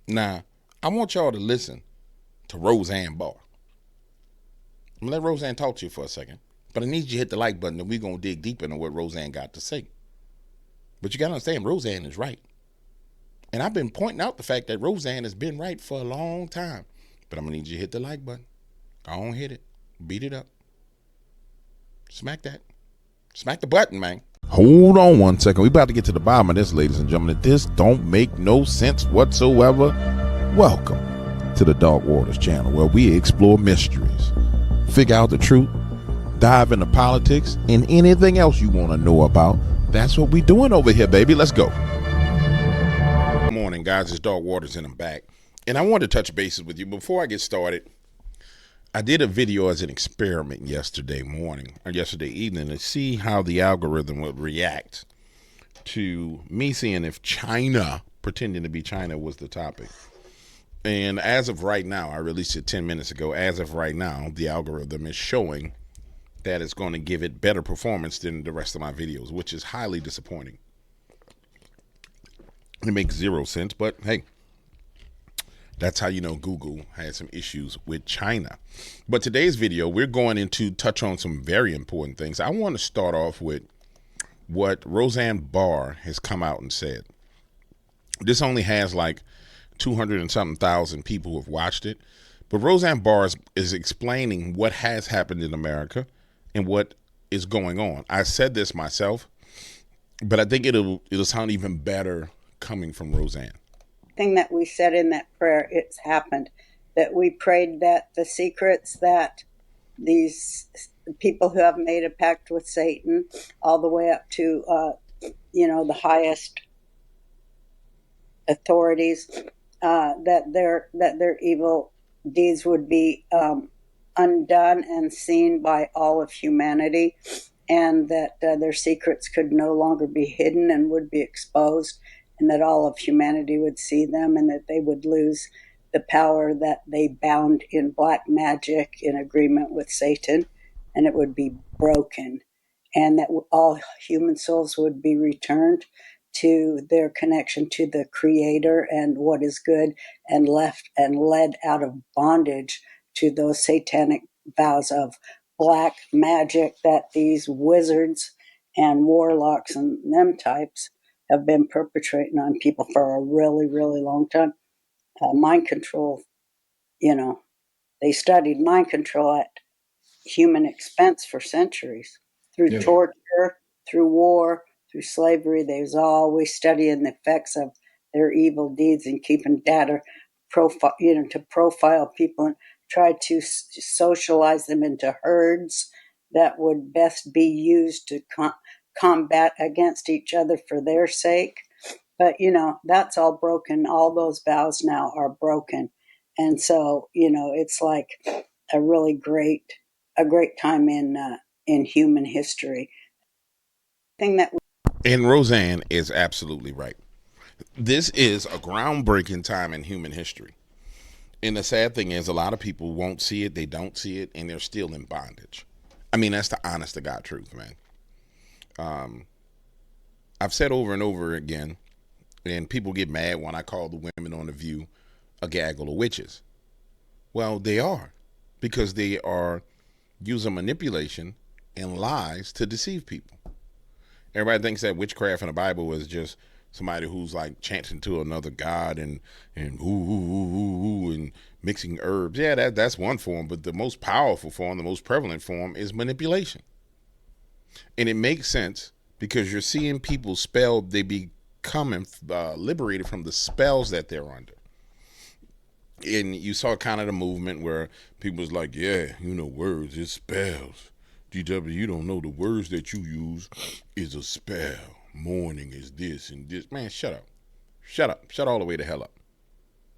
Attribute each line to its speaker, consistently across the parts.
Speaker 1: Now, I want y'all to listen to Roseanne Barr. I'm gonna let Roseanne talk to you for a second, but I need you to hit the like button and we're gonna dig deep into what Roseanne got to say. But you gotta understand, Roseanne is right. And I've been pointing out the fact that Roseanne has been right for a long time. But I'm gonna need you to hit the like button. Go on, hit it. Beat it up. Smack that. Smack the button, man. Hold on one second. We about to get to the bottom of this, ladies and gentlemen. This don't make no sense whatsoever. Welcome to the Dark Waters channel, where we explore mysteries, figure out the truth, dive into politics, and anything else you want to know about. That's what we doing over here, baby. Let's go. Good morning, guys. It's Dark Waters and I'm back. And I want to touch bases with you. Before I get started, I did a video as an experiment yesterday morning or yesterday evening to see how the algorithm would react to me seeing if China, pretending to be China, was the topic. And as of right now, I released it 10 minutes ago. As of right now, the algorithm is showing that it's going to give it better performance than the rest of my videos, which is highly disappointing. It makes zero sense, but hey, that's how you know Google had some issues with China. But today's video, we're going into touch on some very important things. I want to start off with what Roseanne Barr has come out and said. This only has like 200 and something thousand people who have watched it. But Roseanne Barr is explaining what has happened in America and what is going on. I said this myself, but I think it'll sound even better coming from Roseanne.
Speaker 2: Thing that we said in that prayer, it's happened. That we prayed that the secrets that these people who have made a pact with Satan, all the way up to the highest authorities, that their evil deeds would be undone and seen by all of humanity, and that their secrets could no longer be hidden and would be exposed, and that all of humanity would see them, and that they would lose the power that they bound in black magic in agreement with Satan, and it would be broken, and that all human souls would be returned to their connection to the Creator and what is good, and left and led out of bondage to those satanic vows of black magic that these wizards and warlocks and them types have been perpetrating on people for a really, really long time. Mind control, they studied mind control at human expense for centuries through torture, through war, through slavery. They was always studying the effects of their evil deeds and keeping data to profile people and try to socialize them into herds that would best be used to combat against each other for their sake. But that's all broken. All those vows now are broken, and so it's like a really a great time in human history. Thing that
Speaker 1: And Roseanne is absolutely right. This is a groundbreaking time in human history. And the sad thing is, a lot of people won't see it, they don't see it, and they're still in bondage. I mean, that's the honest to God truth, man. I've said over and over again, and people get mad when I call the women on The View a gaggle of witches. Well, they are, because they are using manipulation and lies to deceive people. Everybody thinks that witchcraft in the Bible is just somebody who's like chanting to another god and ooh, ooh, ooh, ooh, and mixing herbs. Yeah, that's one form, but the most powerful form, the most prevalent form, is manipulation. And it makes sense because you're seeing people they become liberated from the spells that they're under. And you saw kind of the movement where people was like, yeah, words, it's spells. DW, you don't know the words that you use is a spell. Morning is this and this. Man, shut up. Shut up. Shut all the way the hell up.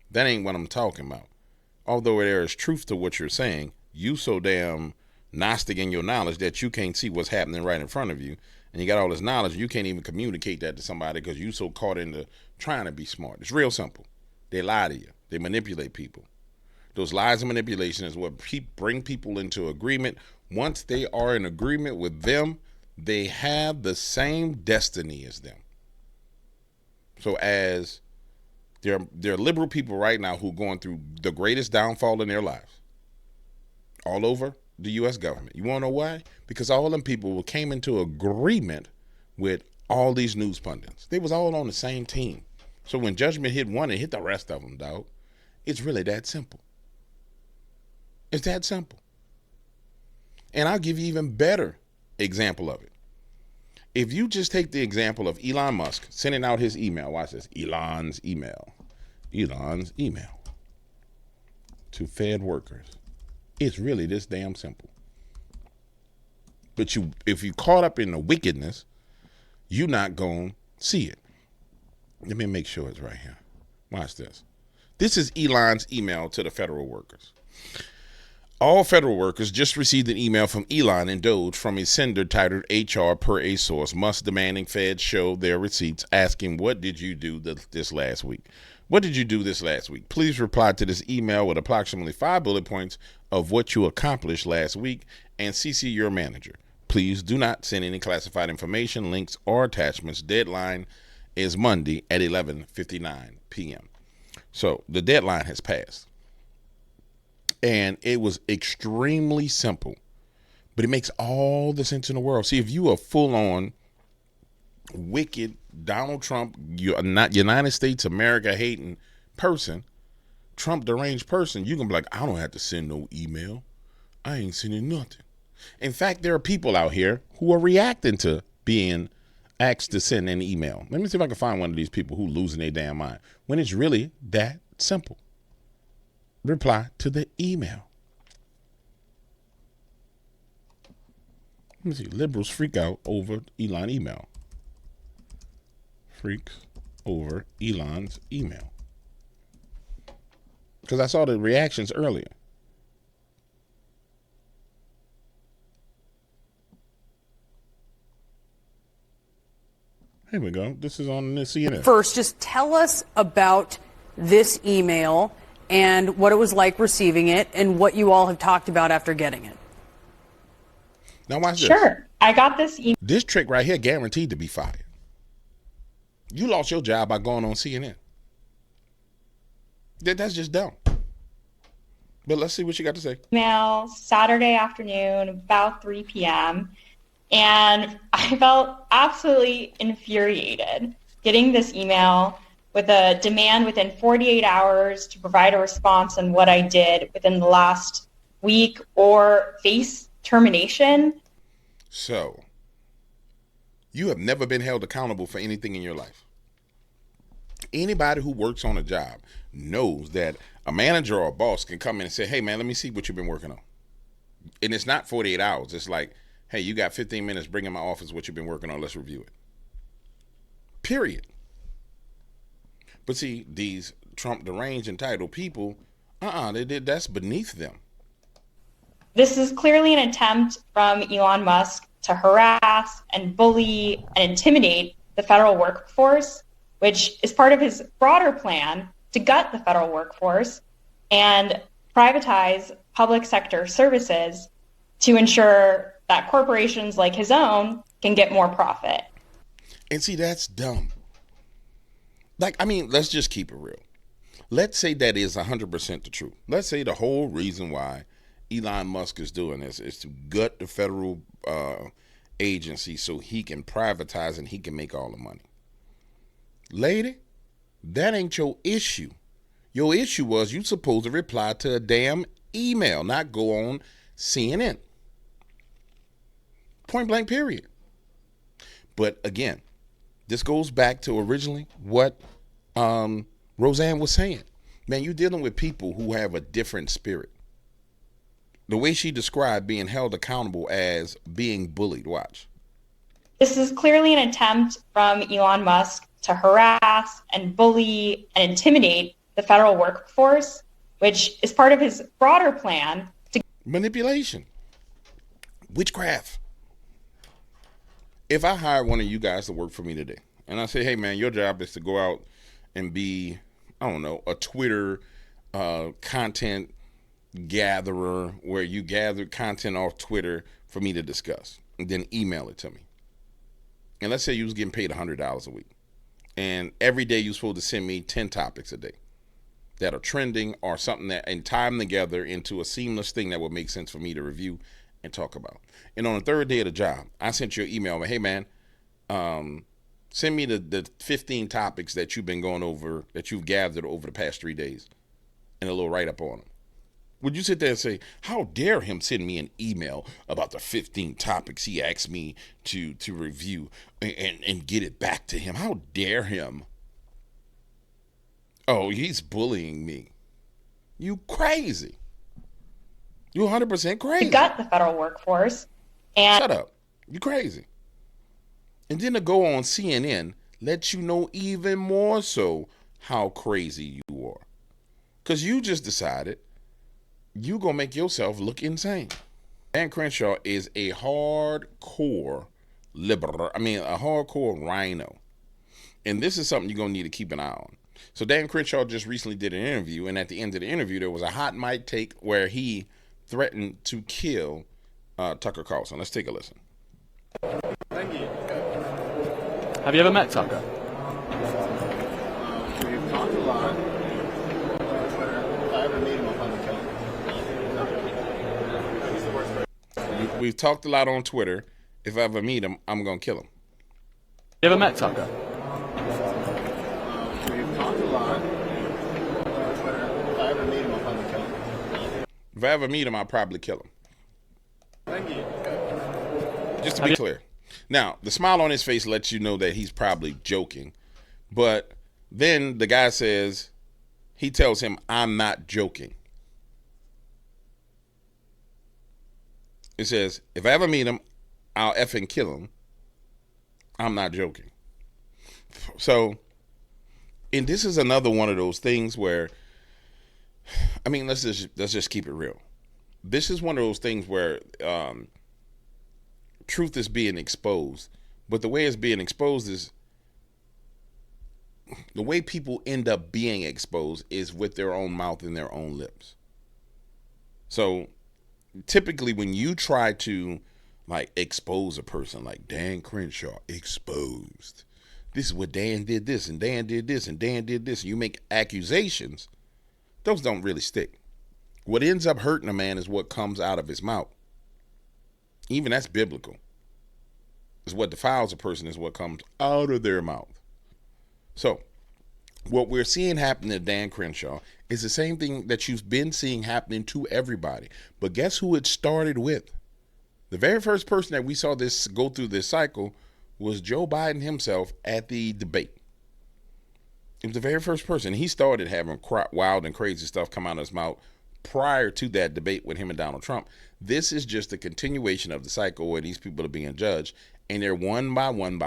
Speaker 1: That ain't what I'm talking about. Although there is truth to what you're saying, you so damn Gnostic in your knowledge that you can't see what's happening right in front of you. And you got all this knowledge, you can't even communicate that to somebody because you so caught into trying to be smart. It's real simple. They lie to you. They manipulate people. Those lies and manipulation is what bring people into agreement. Once they are in agreement with them, they have the same destiny as them. So as There are liberal people right now who are going through the greatest downfall in their lives all over the U.S. government. You want to know why? Because all them people came into agreement with all these news pundits. They was all on the same team. So when judgment hit one, it hit the rest of them, dog. It's really that simple. It's that simple. And I'll give you even better example of it. If you just take the example of Elon Musk sending out his email, watch this, Elon's email to Fed workers. It's really this damn simple. But if you caught up in the wickedness, you're not going to see it. Let me make sure it's right here. Watch this. This is Elon's email to the federal workers. All federal workers just received an email from Elon and Doge from a sender titled HR per a source, Musk demanding Feds show their receipts, asking, what did you do this last week? What did you do this last week? Please reply to this email with approximately 5 bullet points of what you accomplished last week and CC your manager. Please do not send any classified information, links, or attachments. Deadline is Monday at 11:59 p.m. So the deadline has passed. And it was extremely simple, but it makes all the sense in the world. See, if you are full-on wicked Donald Trump, you're not United States America hating person, Trump deranged person, you can be like, I don't have to send no email. I ain't sending nothing. In fact, there are people out here who are reacting to being asked to send an email. Let me see if I can find one of these people who losing their damn mind when it's really that simple. Reply to the email. Let me see. Liberals freak out over Elon email. Freaks over Elon's email. Because I saw the reactions earlier. Here we go. This is on the CNN.
Speaker 3: First, just tell us about this email and what it was like receiving it and what you all have talked about after getting it.
Speaker 1: Now watch this.
Speaker 4: Sure. I got this email.
Speaker 1: This trick right here guaranteed to be fired. You lost your job by going on CNN. That's just dumb. But let's see what you got to say.
Speaker 4: Email Saturday afternoon, about 3 p.m. And I felt absolutely infuriated getting this email with a demand within 48 hours to provide a response on what I did within the last week or face termination.
Speaker 1: So, you have never been held accountable for anything in your life. Anybody who works on a job knows that a manager or a boss can come in and say, hey, man, let me see what you've been working on. And it's not 48 hours. It's like, hey, you got 15 minutes, bring in my office what you've been working on. Let's review it. Period. But see, these Trump deranged entitled people, that's beneath them.
Speaker 4: This is clearly an attempt from Elon Musk to harass and bully and intimidate the federal workforce, which is part of his broader plan to gut the federal workforce and privatize public sector services to ensure that corporations like his own can get more profit.
Speaker 1: And see, that's dumb. Let's just keep it real. Let's say that is 100% the truth. Let's say the whole reason why Elon Musk is doing this is to gut the federal agency so he can privatize and he can make all the money. Lady, that ain't your issue. Your issue was you supposed to reply to a damn email, not go on CNN. Point blank, period. But again, this goes back to originally what Roseanne was saying. Man, you're dealing with people who have a different spirit. The way she described being held accountable as being bullied. Watch.
Speaker 4: This is clearly an attempt from Elon Musk to harass and bully and intimidate the federal workforce, which is part of his broader plan to
Speaker 1: manipulation, witchcraft. If I hire one of you guys to work for me today, and I say, hey, man, your job is to go out and be, a Twitter content gatherer where you gather content off Twitter for me to discuss and then email it to me. And let's say you was getting paid $100 a week. And every day you're supposed to send me 10 topics a day that are trending or something that, and tie them together into a seamless thing that would make sense for me to review and talk about. And on the third day of the job, I sent you an email, hey man, send me the 15 topics that you've been going over, that you've gathered over the past 3 days, and a little write-up on them. Would you sit there and say, how dare him send me an email about the 15 topics he asked me to review and get it back to him? How dare him? Oh, he's bullying me. You crazy. You 100% crazy.
Speaker 4: To gut the federal workforce. And
Speaker 1: shut up. You crazy. And then to go on CNN lets you know even more so how crazy you are. Because you just decided you gonna make yourself look insane. Dan Crenshaw is a hardcore liberal. I mean, a hardcore rhino. And this is something you're gonna need to keep an eye on. So Dan Crenshaw just recently did an interview, and at the end of the interview, there was a hot mic take where he threatened to kill Tucker Carlson. Let's take a listen.
Speaker 5: Thank you.
Speaker 6: Have you ever met Tucker?
Speaker 5: We've talked a lot. If I ever meet him, I'll probably kill him. He's the worst person.
Speaker 1: We've talked a lot on Twitter. If I ever meet him, I'm going to kill him.
Speaker 6: You ever met Tucker?
Speaker 5: We've talked a lot. If I ever meet him, I'll probably kill him.
Speaker 1: If I ever meet him, I'll probably kill him.
Speaker 5: Thank you.
Speaker 1: Just to be clear. Now, the smile on his face lets you know that he's probably joking. But then the guy says, he tells him, I'm not joking. It says, if I ever meet him, I'll effing kill him. I'm not joking. So, and this is another one of those things where, I mean, let's just keep it real. This is one of those things where truth is being exposed, but the way it's being exposed is, the way people end up being exposed is with their own mouth and their own lips. So typically when you try to like expose a person like Dan Crenshaw, exposed, this is what Dan did this and Dan did this and Dan did this, and you make accusations, those don't really stick. What ends up hurting a man is what comes out of his mouth. Even that's biblical. Is what defiles a person is what comes out of their mouth. So what we're seeing happen to Dan Crenshaw is the same thing that you've been seeing happening to everybody. But guess who it started with? The very first person that we saw this go through this cycle was Joe Biden himself at the debate. It was the very first person. He started having wild and crazy stuff come out of his mouth prior to that debate with him and Donald Trump. This is just a continuation of the cycle where these people are being judged, and they're one by one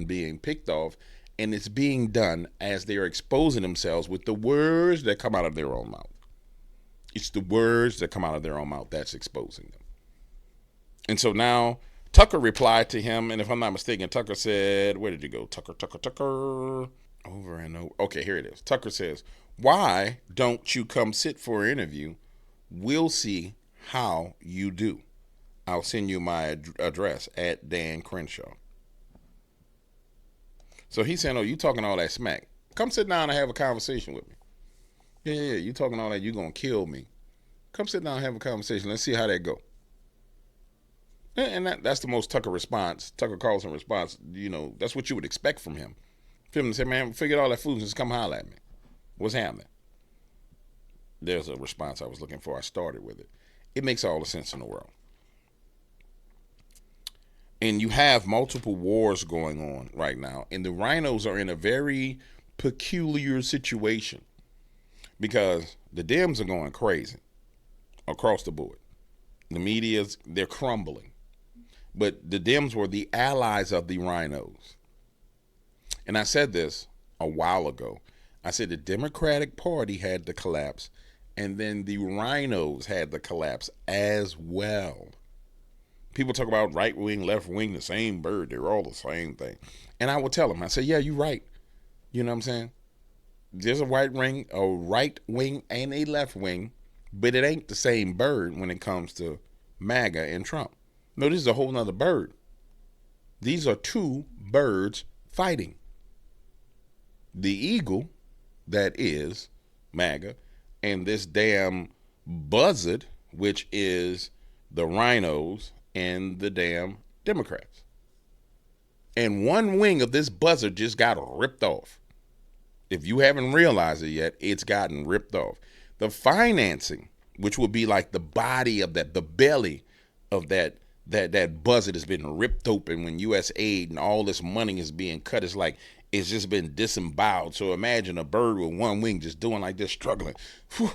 Speaker 1: being picked off, and it's being done as they are exposing themselves with the words that come out of their own mouth. It's the words that come out of their own mouth that's exposing them. And so now Tucker replied to him, and if I'm not mistaken, Tucker said, where did you go? Tucker. Over and over. Okay, here it is. Tucker says, why don't you come sit for an interview? We'll see how you do. I'll send you my address at Dan Crenshaw. So he's saying, oh, you talking all that smack. Come sit down and have a conversation with me. Yeah, you talking all that, you going to kill me. Come sit down and have a conversation. Let's see how that go. And that's the most Tucker Carlson response. You know, that's what you would expect from him. For him to say, man, forget all that foolishness, come holler at me. What's happening? There's a response I was looking for. I started with it. It makes all the sense in the world. And you have multiple wars going on right now. And the rhinos are in a very peculiar situation because the Dems are going crazy across the board. The media's, they're crumbling. But the Dems were the allies of the rhinos. And I said this a while ago. I said the Democratic Party had to collapse, and then the rhinos had to collapse as well. People talk about right wing, left wing, the same bird. They're all the same thing. And I would tell them, I say, yeah, you're right. You know what I'm saying? There's a right wing, and a left wing, but it ain't the same bird when it comes to MAGA and Trump. No, this is a whole nother bird. These are two birds fighting. The eagle, that is MAGA, and this damn buzzard, which is the rhinos and the damn Democrats. And one wing of this buzzard just got ripped off. If you haven't realized it yet, it's gotten ripped off. The financing, which would be like the body of that, the belly of that buzzard has been ripped open when U.S. aid and all this money is being cut. It's like it's just been disemboweled. So imagine a bird with one wing just doing like this, struggling. Whew,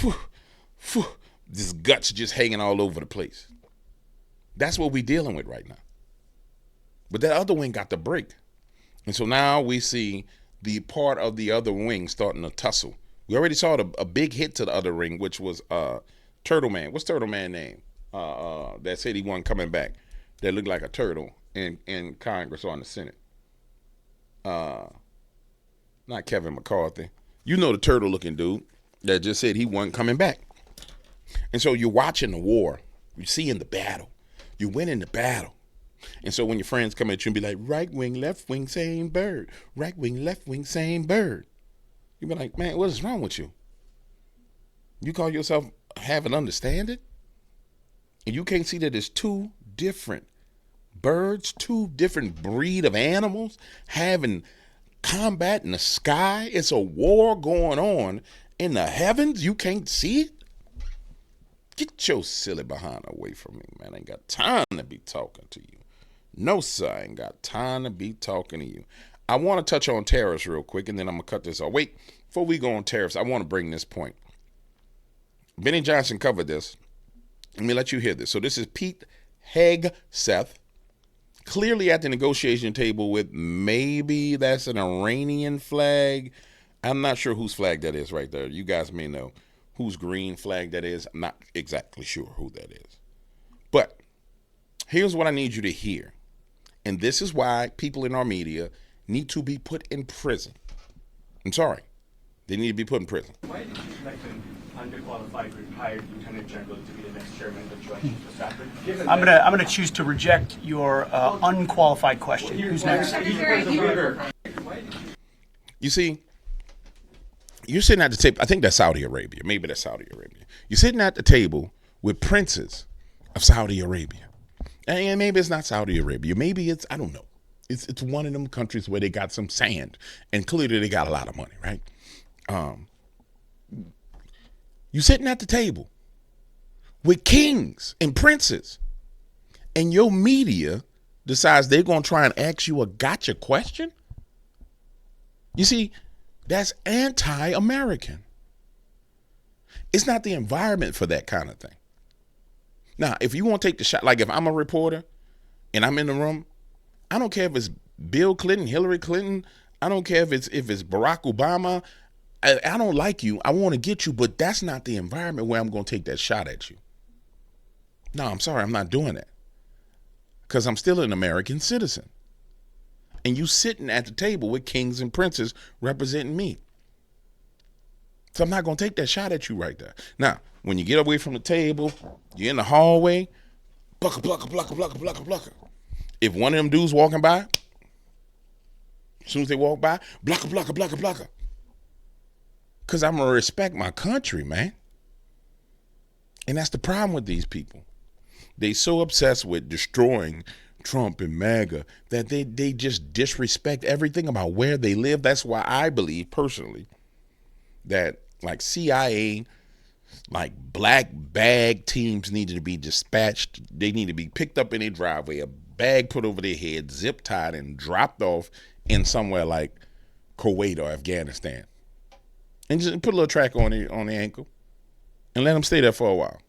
Speaker 1: whew, whew. This guts just hanging all over the place. That's what we're dealing with right now. But that other wing got the break. And so now we see the part of the other wing starting to tussle. We already saw a big hit to the other ring, which was Turtle Man. What's Turtle Man name? That said he wasn't coming back. That looked like a turtle in Congress or in the Senate. Not Kevin McCarthy. You know the turtle looking dude that just said he wasn't coming back. And so you're watching the war. You're seeing the battle. You win in the battle. And so when your friends come at you and be like, right wing, left wing, same bird. Right wing, left wing, same bird. You be like, man, what is wrong with you? You call yourself having understanding? And you can't see that there's two different birds, two different breed of animals having combat in the sky. It's a war going on in the heavens. You can't see it? Get your silly behind away from me, man. I ain't got time to be talking to you. No, sir, I ain't got time to be talking to you. I want to touch on tariffs real quick, and then I'm going to cut this off. Wait, before we go on tariffs, I want to bring this point. Benny Johnson covered this. Let me let you hear this. So this is Pete Hegseth, clearly at the negotiation table with maybe that's an Iranian flag. I'm not sure whose flag that is right there. You guys may know whose green flag that is. I'm not exactly sure who that is. But here's what I need you to hear. And this is why people in our media need to be put in prison. I'm sorry. They need to be put in prison.
Speaker 7: Why did you select an underqualified retired lieutenant general to be the next chairman of the Joint Chiefs of Staff?
Speaker 8: I'm gonna choose to reject your unqualified question. Who's next?
Speaker 1: You see, you're sitting at the table. I think that's Saudi Arabia. Maybe that's Saudi Arabia. You're sitting at the table with princes of Saudi Arabia. And maybe it's not Saudi Arabia. Maybe it's, I don't know. It's one of them countries where they got some sand. And clearly they got a lot of money, right? You're sitting at the table with kings and princes. And your media decides they're going to try and ask you a gotcha question? You see, that's anti-American. It's not the environment for that kind of thing. Now, if you want to take the shot, like if I'm a reporter and I'm in the room, I don't care if it's Bill Clinton, Hillary Clinton. I don't care if it's Barack Obama. I don't like you. I want to get you, but that's not the environment where I'm going to take that shot at you. No, I'm sorry. I'm not doing that because I'm still an American citizen. And you sitting at the table with kings and princes representing me. So I'm not going to take that shot at you right there. Now, when you get away from the table, you're in the hallway, plucka, plucka, plucka, plucka, plucka, plucka. If one of them dudes walking by, as soon as they walk by, plucka, plucka, plucka, plucka. Because I'm going to respect my country, man. And that's the problem with these people. They so obsessed with destroying Trump and MAGA that they just disrespect everything about where they live. That's why I believe personally that like CIA, like black bag teams needed to be dispatched. They need to be picked up in their driveway, a bag put over their head, zip tied and dropped off in somewhere like Kuwait or Afghanistan. And just put a little track on the ankle and let them stay there for a while.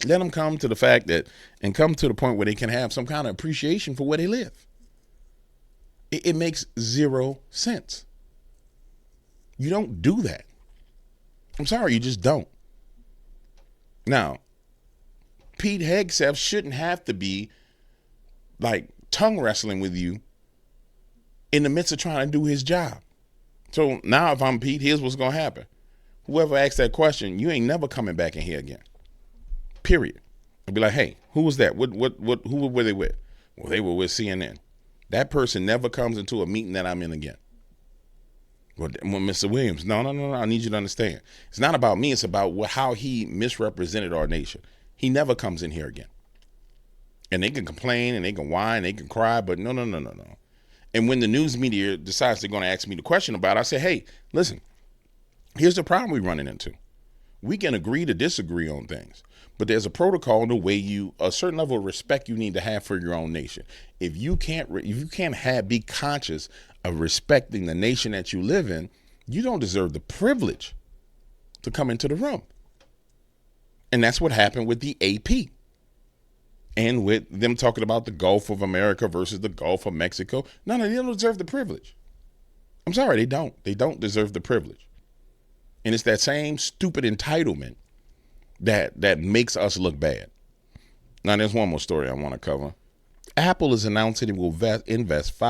Speaker 1: Let them come to the fact that and come to the point where they can have some kind of appreciation for where they live. It makes zero sense. You don't do that. I'm sorry, you just don't. Now, Pete Hegseth shouldn't have to be like tongue wrestling with you in the midst of trying to do his job. So now if I'm Pete, here's what's going to happen. Whoever asks that question, you ain't never coming back in here again. Period. I'll be like, hey, who was that? Who were they with? Well, they were with CNN. That person never comes into a meeting that I'm in again. Well, Mr. Williams, no. I need you to understand. It's not about me. It's about how he misrepresented our nation. He never comes in here again. And they can complain and they can whine, they can cry, but no. And when the news media decides they're going to ask me the question about it, I say, hey, listen, here's the problem we're running into. We can agree to disagree on things, but there's a protocol in the way a certain level of respect you need to have for your own nation. If you can't be conscious of respecting the nation that you live in, you don't deserve the privilege to come into the room. And that's what happened with the AP and with them talking about the Gulf of America versus the Gulf of Mexico. No, they don't deserve the privilege. I'm sorry, they don't. They don't deserve the privilege. And it's that same stupid entitlement that makes us look bad. Now, there's one more story I want to cover. Apple is announcing it will invest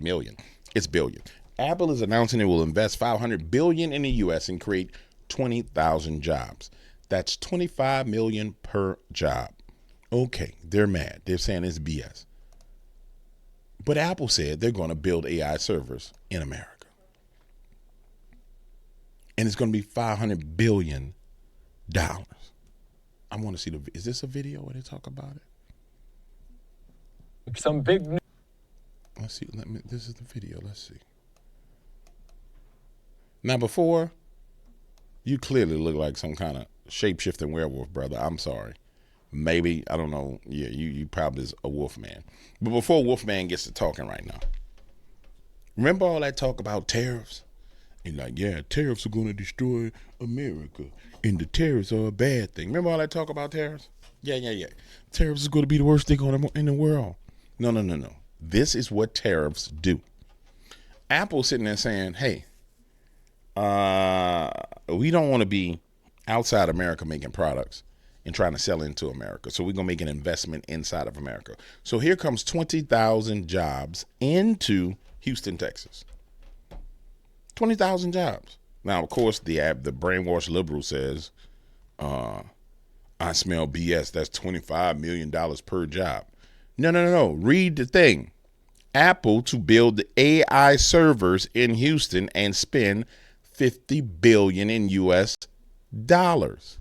Speaker 1: million. It's billion. Apple is announcing it will invest $500 billion in the U.S. and create 20,000 jobs. That's $25 million per job. Okay, they're mad. They're saying it's BS. But Apple said they're going to build AI servers in America. And it's going to be $500 billion. I want to see is this a video where they talk about it?
Speaker 9: Some big news.
Speaker 1: Let's see. This is the video. Let's see. Now, before, you clearly look like some kind of shape-shifting werewolf, brother. I'm sorry. Maybe, I don't know. Yeah, you probably is a wolf man. But before Wolfman gets to talking right now, remember all that talk about tariffs? And like, yeah, tariffs are going to destroy America, and the tariffs are a bad thing. Remember all that talk about tariffs? Yeah. Tariffs is going to be the worst thing in the world. No. This is what tariffs do. Apple's sitting there saying, hey, we don't want to be outside America making products and trying to sell into America. So we're going to make an investment inside of America. So here comes 20,000 jobs into Houston, Texas. 20,000 jobs. Now, of course, the brainwashed liberal says, I smell BS. That's $25 million per job. No. Read the thing. Apple to build AI servers in Houston and spend $50 billion in U.S. dollars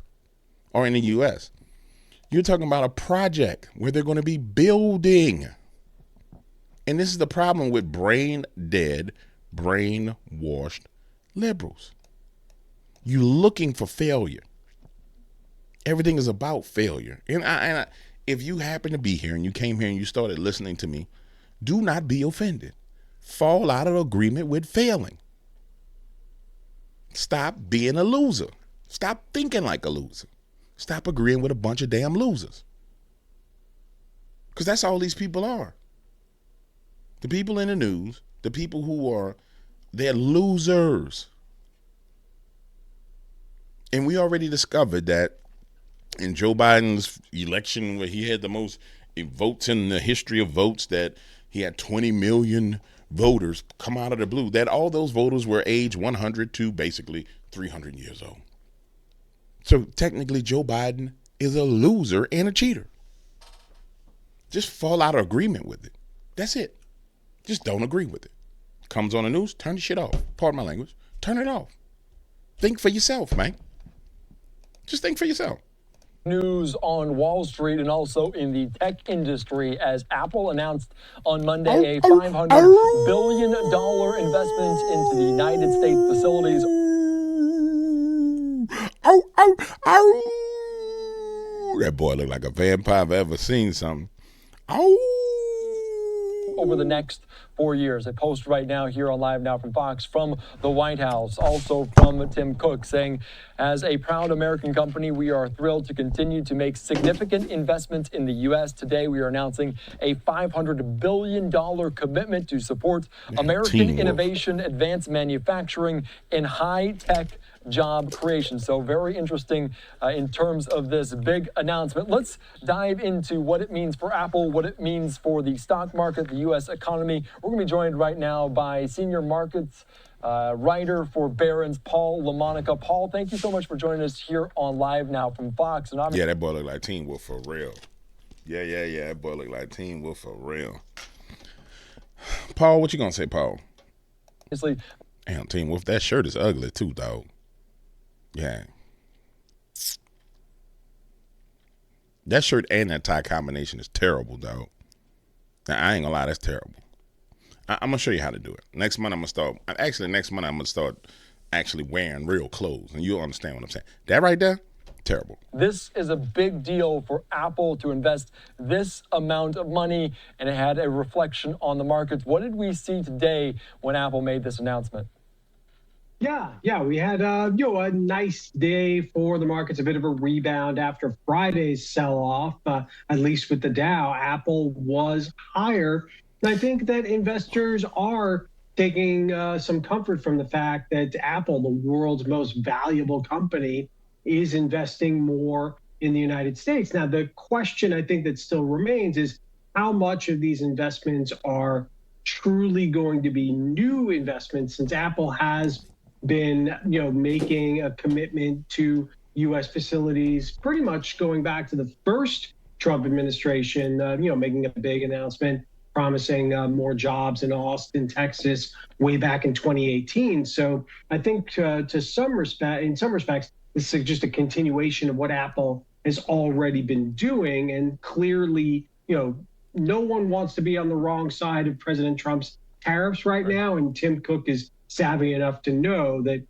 Speaker 1: or in the U.S. You're talking about a project where they're going to be building. And this is the problem with brain dead, brainwashed liberals. You're looking for failure. Everything is about failure. And if you happen to be here and you came here and you started listening to me, do not be offended. Fall out of agreement with failing. Stop being a loser. Stop thinking like a loser. Stop agreeing with a bunch of damn losers. Because that's all these people are. The people in the news, the people they're losers. And we already discovered that in Joe Biden's election, where he had the most votes in the history of votes, that he had 20 million voters come out of the blue, that all those voters were age 100 to basically 300 years old. So technically Joe Biden is a loser and a cheater. Just fall out of agreement with it. That's it. Just don't agree with it. Comes on the news, turn the shit off. Pardon my language. Turn it off. Think for yourself, man. Just think for yourself.
Speaker 9: News on Wall Street and also in the tech industry as Apple announced on Monday a $500 billion investment into the United States facilities.
Speaker 1: That boy looked like a vampire if I ever seen something.
Speaker 9: Over the next 4 years. A post right now here on Live Now from Fox from the White House, also from Tim Cook, saying, as a proud American company, we are thrilled to continue to make significant investments in the U.S. Today, we are announcing a $500 billion commitment to support American innovation, advanced manufacturing, and high-tech job creation. So very interesting in terms of this big announcement. Let's dive into what it means for Apple, what it means for the stock market, the U.S. economy. We're going to be joined right now by senior markets writer for Barron's, Paul LaMonica. Paul, thank you so much for joining us here on Live Now from Fox. And
Speaker 1: yeah, that boy look like Teen Wolf for real. Yeah. That boy look like Teen Wolf for real. Paul, what you gonna say, Paul?
Speaker 9: Obviously,
Speaker 1: Damn, Team Wolf, that shirt is ugly too, dog. Yeah. That shirt and that tie combination is terrible, dog. Now, I ain't gonna lie, that's terrible. I'm gonna show you how to do it. Next month I'm gonna start. Actually, next month I'm gonna start actually wearing real clothes, and you'll understand what I'm saying. That right there, terrible.
Speaker 9: this is a big deal for Apple to invest this amount of money, and it had a reflection on the markets. What did we see today when Apple made this announcement?
Speaker 10: Yeah, we had a nice day for the markets, a bit of a rebound after Friday's sell-off. At least with the Dow, Apple was higher, and I think that investors are taking some comfort from the fact that Apple, the world's most valuable company, is investing more in the United States. Now, the question I think that still remains is how much of these investments are truly going to be new investments, since Apple has been, making a commitment to U.S. facilities pretty much going back to the first Trump administration, making a big announcement, promising more jobs in Austin, Texas, way back in 2018. So I think in some respects, this is just a continuation of what Apple has already been doing. And clearly, no one wants to be on the wrong side of President Trump's tariffs right now. And Tim Cook is savvy enough to know that,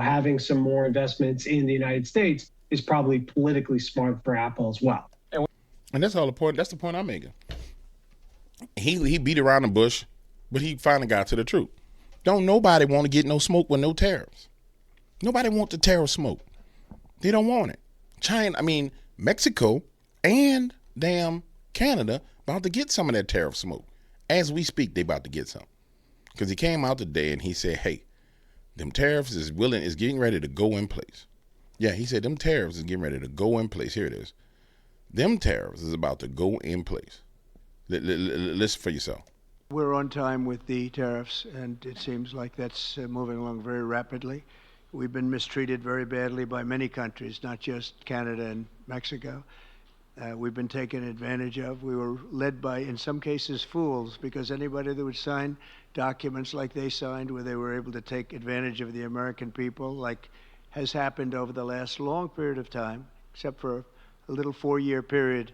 Speaker 10: having some more investments in the United States is probably politically smart for Apple as well.
Speaker 1: And that's all the point. That's the point I'm making. He beat around the bush, but he finally got to the truth. Don't nobody want to get no smoke with no tariffs. Nobody want the tariff smoke. They don't want it. Mexico and damn Canada about to get some of that tariff smoke. As we speak, they about to get some. Because he came out today and he said, hey, them tariffs is getting ready to go in place. Yeah, he said them tariffs is getting ready to go in place. Here it is. Them tariffs is about to go in place. Listen for yourself.
Speaker 11: We're on time with the tariffs, and it seems like that's moving along very rapidly. We've been mistreated very badly by many countries, not just Canada and Mexico. We've been taken advantage of. We were led by, in some cases, fools, because anybody that would sign documents like they signed, where they were able to take advantage of the American people, like has happened over the last long period of time, except for a little 4-year period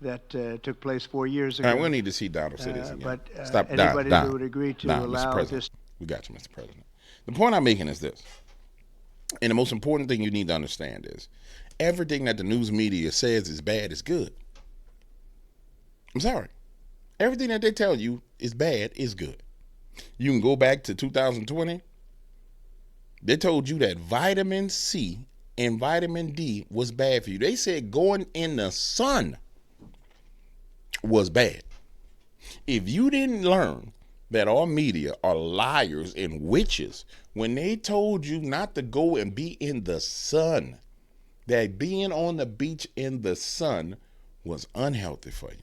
Speaker 11: that took place 4 years ago.
Speaker 1: All right, we'll need to see Donald say this again.
Speaker 11: But
Speaker 1: Stop,
Speaker 11: anybody
Speaker 1: Don,
Speaker 11: that would agree to
Speaker 1: Don,
Speaker 11: allow
Speaker 1: Mr. President.
Speaker 11: this.
Speaker 1: We got you, Mr. President. The point I'm making is this, and the most important thing you need to understand is everything that the news media says is bad is good. I'm sorry. Everything that they tell you is bad is good. You can go back to 2020. They told you that vitamin C and vitamin D was bad for you. They said going in the sun was bad. If you didn't learn that our media are liars and witches when they told you not to go and be in the sun, that being on the beach in the sun was unhealthy for you.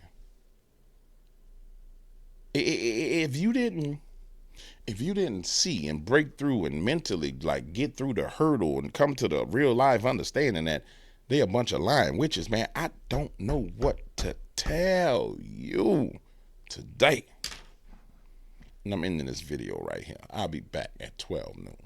Speaker 1: If you didn't see and break through and mentally like get through the hurdle and come to the real life understanding that they a bunch of lying witches, man, I don't know what to tell you today. And I'm ending this video right here. I'll be back at 12 noon.